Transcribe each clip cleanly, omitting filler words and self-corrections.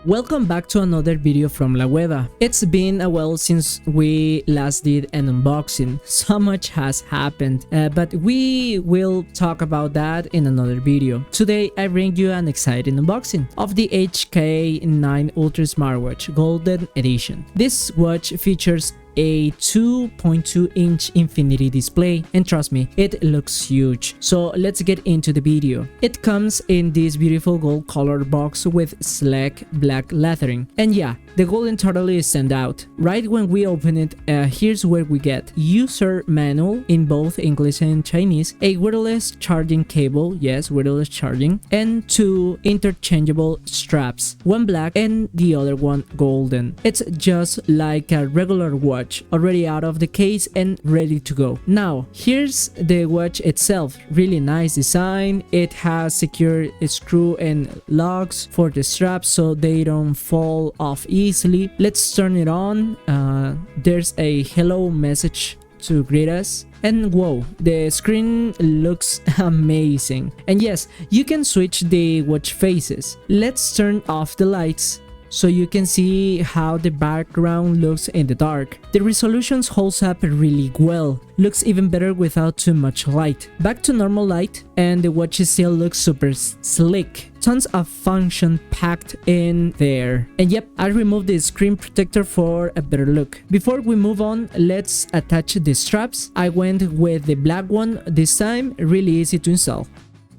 Welcome back to another video from La WEBA. It's been a while since we last did an unboxing. So much has happened, but we will talk about that in another video. Today I bring you an exciting unboxing of the HK9 Ultra Smartwatch Golden Edition. This watch features a 2.2-inch infinity display, and trust me, it looks huge. So let's get into the video. It comes in this beautiful gold colored box with sleek black lettering, and yeah, the golden totally stand out. Right when we open it, here's where we get user manual in both English and Chinese, a wireless charging cable, yes, wireless charging, and two interchangeable straps, one black and the other one golden. It's just like a regular watch, already out of the case and ready to go. Now here's the watch itself. Really nice design. It has secure screw and locks for the straps so they don't fall off easily. Let's turn it on. There's a hello message to greet us, and whoa, the screen looks amazing. And yes, you can switch the watch faces. Let's turn off the lights so you can see how the background looks in the dark. The resolution holds up really well, looks even better without too much light. Back to normal light and the watch still looks super slick. Tons of function packed in there. And yep, I removed the screen protector for a better look. Before we move on, let's attach the straps. I went with the black one this time, really easy to install.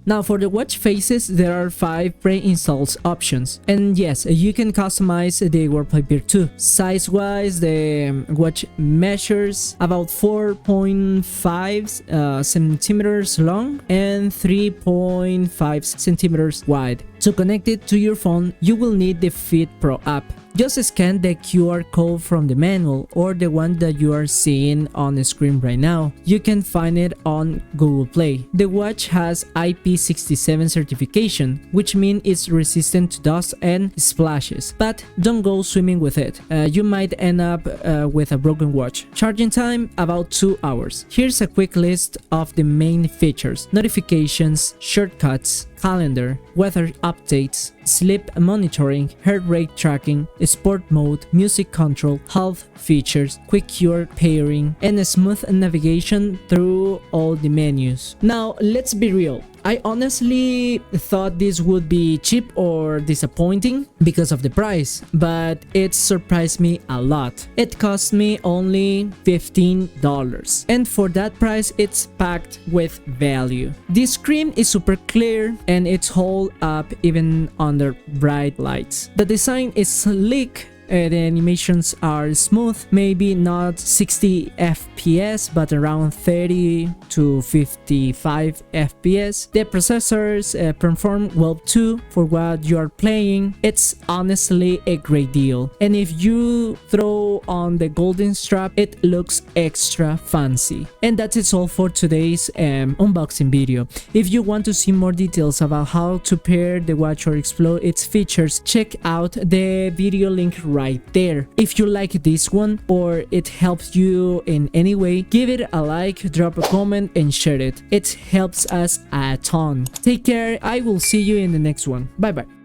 Now for the watch faces, there are 5 pre-installed options, and yes, you can customize the wallpaper too. Size wise, the watch measures about 4.5 centimeters long and 3.5 centimeters wide. To connect it to your phone, you will need the Fit Pro app. Just scan the QR code from the manual or the one that you are seeing on the screen right now. You can find it on Google Play. The watch has IP67 certification, which means it's resistant to dust and splashes. But don't go swimming with it. You might end up with a broken watch. Charging time, about 2 hours. Here's a quick list of the main features: notifications, shortcuts, calendar, weather updates, sleep monitoring, heart rate tracking, sport mode, music control, health features, quick cure pairing, and a smooth navigation through all the menus. Now let's be real, I honestly thought this would be cheap or disappointing because of the price, but it surprised me a lot. It cost me only $15, and for that price it's packed with value. The screen is super clear and it's hold up even under bright lights. The design is sleek. The animations are smooth, maybe not 60 FPS but around 30 to 55 FPS. The processors perform well too for what you are playing. It's honestly a great deal, and if you throw on the golden strap, it looks extra fancy. And that's it all for today's unboxing video. If you want to see more details about how to pair the watch or explore its features, check out the video link right there. If you like this one or it helps you in any way, give it a like, drop a comment and share it. It helps us a ton. Take care. I will see you in the next one. Bye bye.